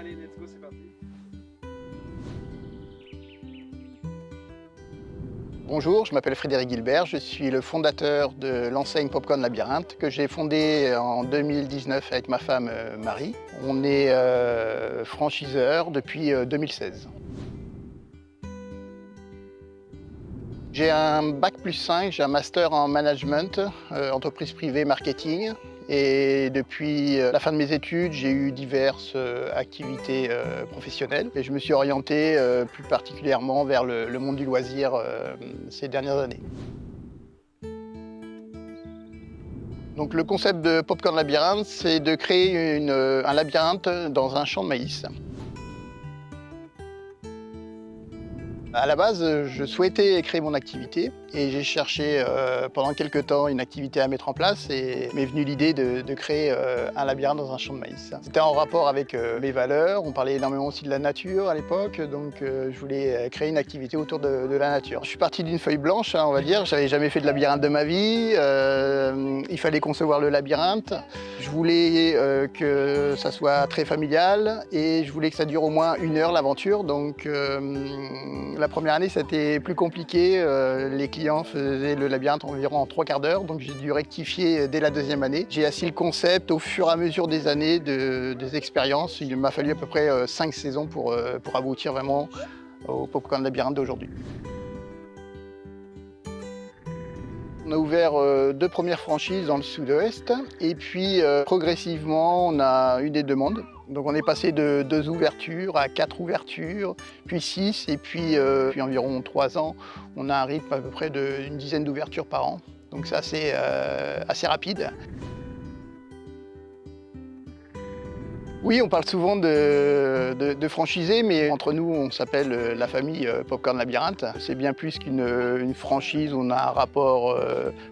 Allez, let's go, c'est parti. Bonjour, je m'appelle Frédéric Gilbert, je suis le fondateur de l'enseigne Popcorn Labyrinthe que j'ai fondée en 2019 avec ma femme Marie. On est franchiseur depuis 2016. J'ai un bac+5, j'ai un master en management, entreprise privée, marketing. Et depuis la fin de mes études, j'ai eu diverses activités professionnelles. Et je me suis orienté plus particulièrement vers le monde du loisir ces dernières années. Donc le concept de Popcorn Labyrinthe, c'est de créer un labyrinthe dans un champ de maïs. À la base, je souhaitais créer mon activité et j'ai cherché pendant quelques temps une activité à mettre en place et m'est venue l'idée de créer un labyrinthe dans un champ de maïs. C'était en rapport avec mes valeurs, on parlait énormément aussi de la nature à l'époque, donc je voulais créer une activité autour de la nature. Je suis parti d'une feuille blanche, on va dire, j'avais jamais fait de labyrinthe de ma vie, il fallait concevoir le labyrinthe. Je voulais que ça soit très familial et je voulais que ça dure au moins 1 heure l'aventure, donc la première année, c'était plus compliqué. Les clients faisaient le labyrinthe environ en 3/4 d'heure, donc j'ai dû rectifier dès la 2e année. J'ai assis le concept au fur et à mesure des années, des expériences. Il m'a fallu à peu près 5 saisons pour aboutir vraiment au Popcorn Labyrinthe d'aujourd'hui. On a ouvert 2 premières franchises dans le sud-ouest et puis progressivement on a eu des demandes. Donc on est passé de 2 ouvertures à 4 ouvertures, puis 6 et puis environ 3 ans, on a un rythme à peu près d'une dizaine d'ouvertures par an. Donc c'est assez rapide. Oui, on parle souvent de franchisés, mais entre nous, on s'appelle la famille Popcorn Labyrinthe. C'est bien plus qu'une franchise où on a un rapport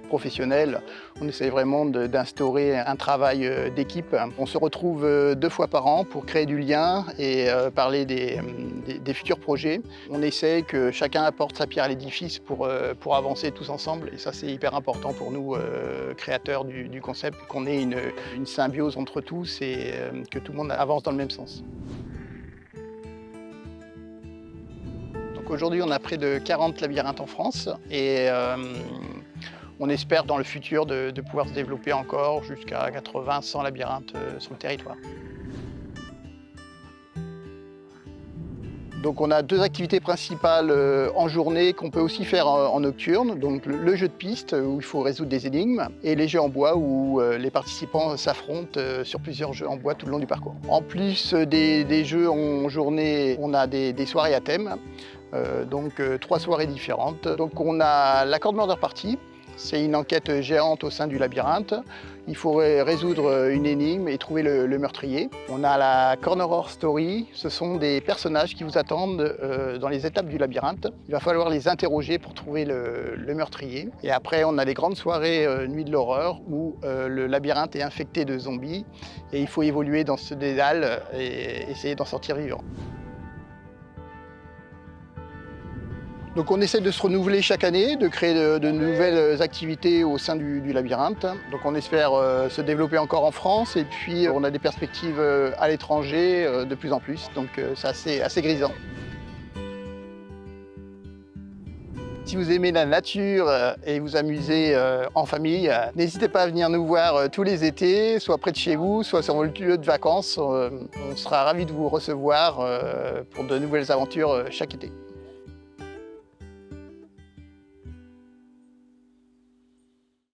professionnel. On essaie vraiment d'instaurer un travail d'équipe. On se retrouve 2 fois par an pour créer du lien et parler des futurs projets. On essaie que chacun apporte sa pierre à l'édifice pour avancer tous ensemble. Et ça, c'est hyper important pour nous, créateurs du concept, qu'on ait une symbiose entre tous et que tout le monde avance dans le même sens. Donc aujourd'hui, on a près de 40 labyrinthes en France et on espère dans le futur de pouvoir se développer encore jusqu'à 80-100 labyrinthes sur le territoire. Donc on a 2 activités principales en journée qu'on peut aussi faire en nocturne. Donc le jeu de piste où il faut résoudre des énigmes et les jeux en bois où les participants s'affrontent sur plusieurs jeux en bois tout le long du parcours. En plus des jeux en journée, on a des soirées à thème, donc 3 soirées différentes. Donc on a la Corde Murder Party. C'est une enquête géante au sein du labyrinthe. Il faut résoudre une énigme et trouver le meurtrier. On a la Corner Horror Story. Ce sont des personnages qui vous attendent dans les étapes du labyrinthe. Il va falloir les interroger pour trouver le meurtrier. Et après, on a les grandes soirées Nuit de l'horreur où le labyrinthe est infecté de zombies et il faut évoluer dans ce dédale et essayer d'en sortir vivant. Donc on essaie de se renouveler chaque année, de créer de nouvelles activités au sein du labyrinthe. Donc on espère se développer encore en France et puis on a des perspectives à l'étranger de plus en plus. Donc c'est assez grisant. Si vous aimez la nature et vous amusez en famille, n'hésitez pas à venir nous voir tous les étés, soit près de chez vous, soit sur votre lieu de vacances. On sera ravis de vous recevoir pour de nouvelles aventures chaque été.